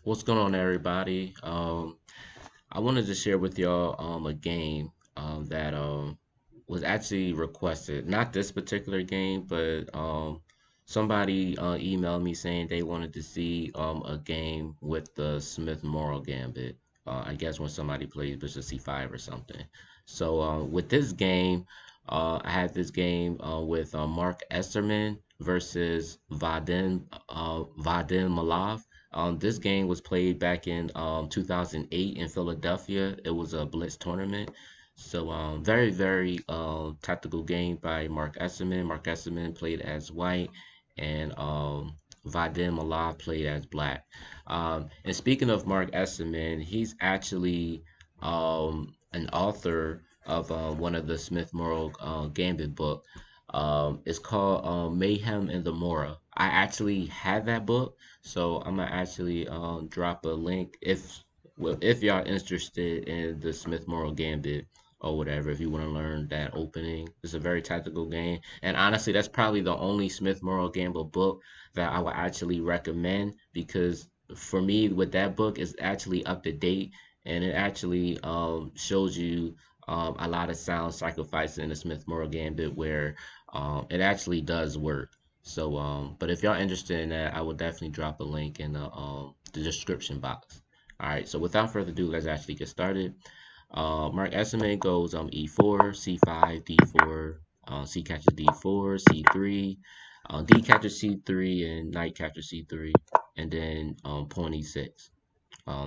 What's going on, everybody? I wanted to share with y'all a game that was actually requested. Not this particular game, but somebody emailed me saying they wanted to see a game with the Smith Morra Gambit. I guess when somebody plays Bishop C5 or something. So with this game, I had this game with Marc Esserman versus Vadim Milov. This game was played back in 2008 in Philadelphia. It was a Blitz tournament. So very tactical game by Marc Esserman. Marc Esserman played as white, and Vadim Milov played as black. And speaking of Marc Esserman, he's actually an author of one of the Smith Morrow Gambit book. It's called Mayhem in the Morra. I actually had that book, so I'm gonna actually drop a link if y'all interested in the Smith Morrow Gambit or whatever. If you want to learn that opening, it's a very tactical game, and honestly, that's probably the only Smith Morrow Gambit book that I would actually recommend because for me, with that book, it's actually up to date and it actually shows you a lot of sound sacrifice in the Smith Morrow Gambit where it actually does work. So, but if y'all interested in that, I will definitely drop a link in the description box. All right, so without further ado, let's actually get started. Mark Estimate goes E4, C5, D4, C catches D4, C3, D catches C3, and Knight catches C3, and then pawn E6.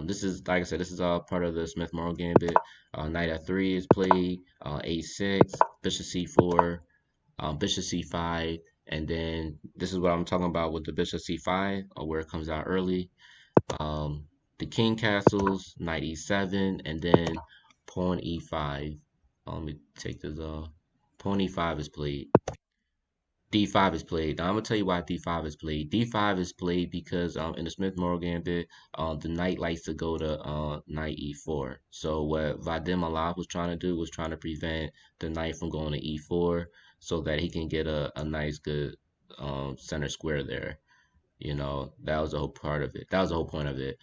This is, like I said, this is all part of the Smith Morrow Gambit. Knight F3 is played, A6, Bishop C4, Bishop C5, and then this is what I'm talking about with the Bishop C5, where it comes out early. Um, the King castles, Knight E7, and then Pawn E5. Let me take this off. Pawn E5 is played. D5 is played. Now I'm gonna tell you why D5 is played. D5 is played because in the Smith Morrow Gambit, the knight likes to go to knight E4. So what Vadim Milov was trying to do was trying to prevent the knight from going to E4 so that he can get a nice good center square there. You know, that was the whole part of it. That was the whole point of it.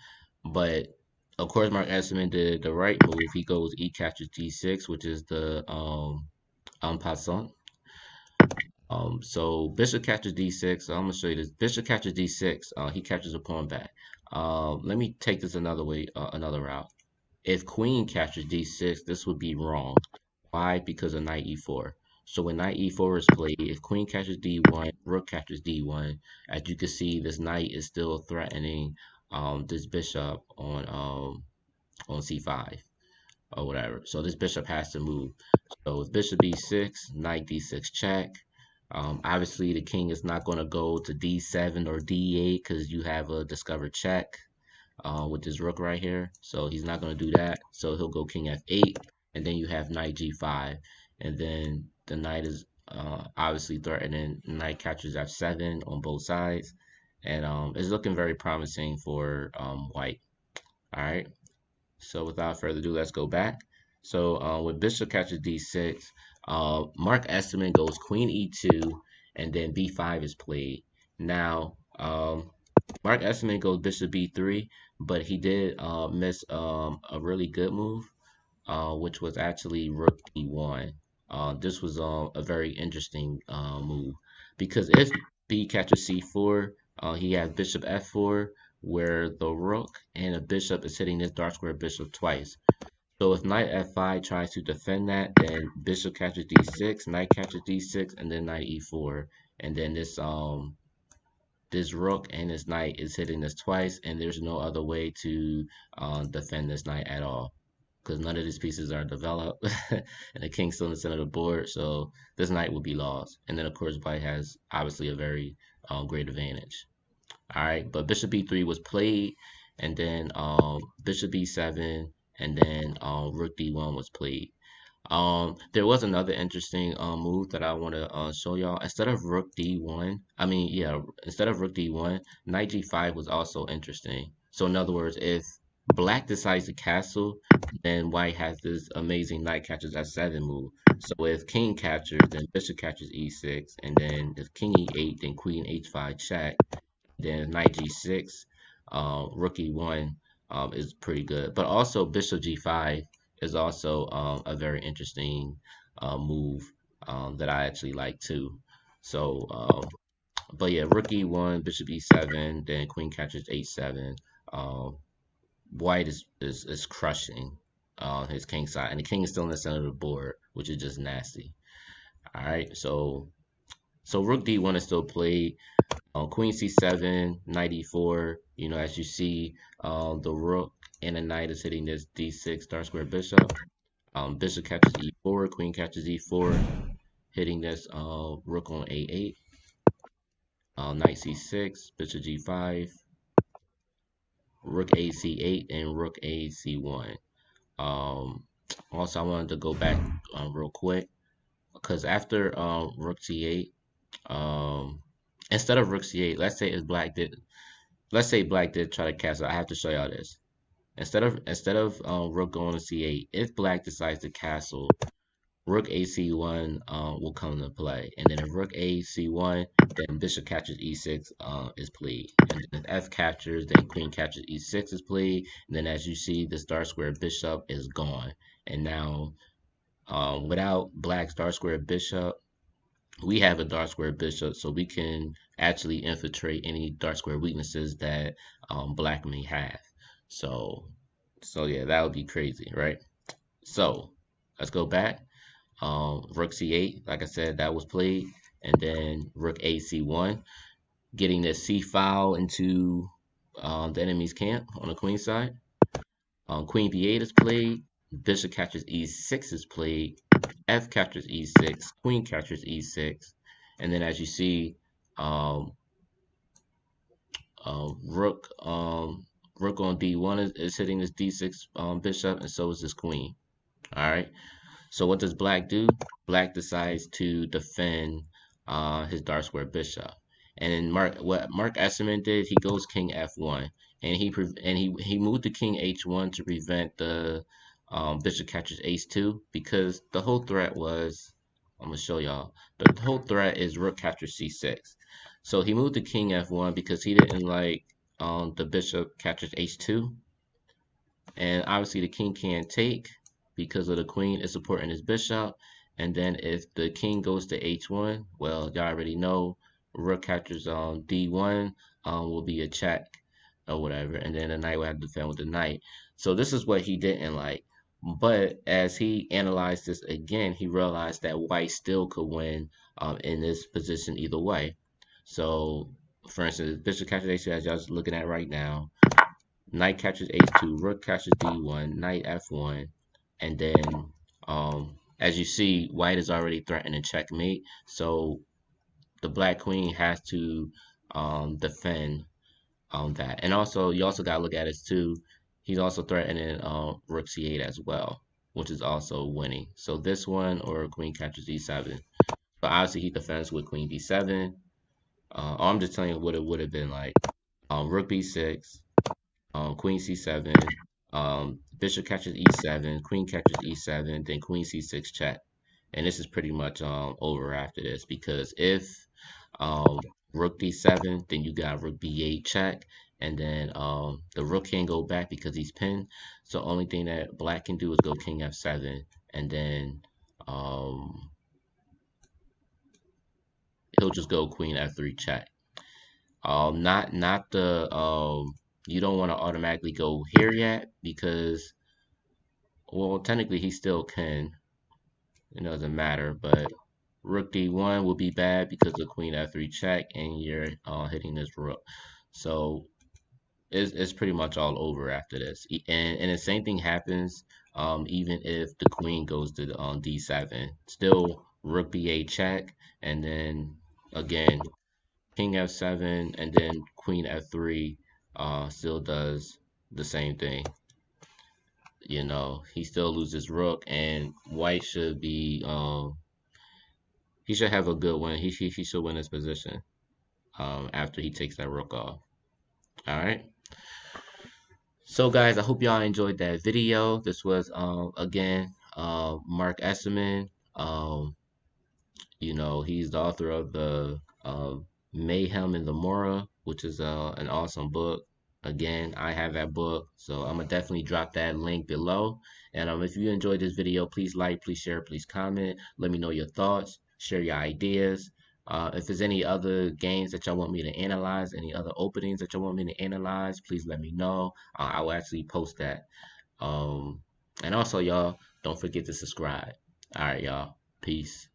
But of course, Mark Esserman did the right move. He goes E catches D6, which is the en passant. So bishop catches d6. I'm gonna show you this. Bishop catches d6. He catches a pawn back. Let me take this another way, another route. If queen catches d6, this would be wrong. Why? Because of knight e4. So when knight e4 is played, if queen catches d1, rook catches d1. As you can see, this knight is still threatening this bishop on c5 or whatever. So this bishop has to move. So with bishop b6, knight d6 check. Obviously, the king is not going to go to d7 or d8 because you have a discovered check with this rook right here. So he's not going to do that. So he'll go king f8, and then you have knight g5, and then the knight is obviously threatening knight captures f7 on both sides, and it's looking very promising for white. All right. So without further ado, let's go back. So with bishop catches d6, Mark Esserman goes queen e2, and then b5 is played. Now, Mark Esserman goes bishop b3, but he did miss a really good move, which was actually rook d1. This was a very interesting move because if b catches c4, he has bishop f4, where the rook and a bishop is hitting this dark square bishop twice. So if knight f5 tries to defend that, then bishop catches d6, knight catches d6, and then knight e4, and then this rook and this knight is hitting this twice, and there's no other way to defend this knight at all because none of these pieces are developed, and the king's still in the center of the board, so this knight will be lost. And then of course white has obviously a very great advantage. All right, but bishop b3 was played, and then bishop b7, and then rook d1 was played. There was another interesting move that I want to show y'all. Instead of rook d1, instead of rook d1, knight g5 was also interesting. So in other words, if black decides to castle, then white has this amazing knight catches f7 move. So if king captures, then bishop catches e6, and then if king e8, then queen h5 check, then knight g6. Rook E1 is pretty good. But also Bishop G5 is also a very interesting move that I actually like too. So, but yeah, Rook E1, Bishop E7, then Queen catches H7. Um, White is crushing his king side, and the king is still in the center of the board, which is just nasty. All right, so Rook D1 is still played. Queen C7, Knight E4. You know, as you see, the Rook and the Knight is hitting this D6 dark square Bishop. Bishop catches E4, Queen catches E4, hitting this Rook on A8. Knight C6, Bishop G5, Rook AC8, and Rook AC1. Also, I wanted to go back real quick because after Rook C8, instead of Rook C8, let's say Black did try to castle. I have to show y'all this. Instead of Rook going to C8, if Black decides to castle, Rook AC1 will come into play, and then if Rook AC1, then Bishop catches E6 is played, and then if F captures, then Queen catches E6 is played, and then as you see, this dark square Bishop is gone, and now without Black's dark square Bishop, we have a dark square Bishop, so we can actually infiltrate any dark square weaknesses that Black may have. So yeah, that would be crazy, right? So let's go back. Rook C8, like I said, that was played, and then Rook AC1, getting the C file into the enemy's camp on the queen side. Queen B8 is played, Bishop catches E6 is played, F captures E6, Queen captures E6, and then as you see, um, Rook Rook on D1 is hitting this D6 Bishop, and so is this Queen. All right. So what does Black do? Black decides to defend his dark square Bishop, and what Marc Esserman did, he goes King F1, and he moved the King H1 to prevent the Bishop catches H2 because the whole threat was, I'm gonna show y'all, the whole threat is Rook captures C6. So he moved the King F1 because he didn't like the Bishop catches H2, and obviously the King can't take because of the Queen is supporting his Bishop. And then if the King goes to H1, well, y'all already know Rook captures D1 will be a check or whatever, and then the Knight will have to defend with the Knight. So this is what he didn't like. But as he analyzed this again, he realized that White still could win in this position either way. So, for instance, Bishop captures H2, as y'all looking at right now, Knight captures H2, Rook captures D1, Knight F1, and then as you see, White is already threatening checkmate. So the Black Queen has to defend that. And also, you also gotta look at it too. He's also threatening Rook C8 as well, which is also winning. So this one or Queen captures E7. But obviously he defends with Queen D7. I'm just telling you what it would have been like. Rook B6, Queen C7, Bishop catches E7, Queen catches E7, then Queen C6 check. And this is pretty much over after this because if Rook D7, then you got Rook B8 check, and then the Rook can't go back because he's pinned. So only thing that Black can do is go King F7, and then he'll just go Queen F3 check. Not the you don't want to automatically go here yet because, well, technically he still can. It doesn't matter, but Rook D1 will be bad because of Queen F3 check, and you're hitting this Rook. So it's pretty much all over after this. And the same thing happens even if the Queen goes to D7. Still Rook B8 check, and then again King F7, and then Queen F3 still does the same thing. You know, he still loses Rook, and White should be he should have a good win. He should win his position after he takes that Rook off. All right. So guys, I hope y'all enjoyed that video. This was again Marc Esserman. You know, he's the author of the Mayhem in the Morra, which is an awesome book. Again, I have that book, so I'm gonna definitely drop that link below. And if you enjoyed this video, please like, please share, please comment. Let me know your thoughts, share your ideas. If there's any other games that y'all want me to analyze, any other openings that y'all want me to analyze, please let me know. I will actually post that. And also, y'all, don't forget to subscribe. All right, y'all. Peace.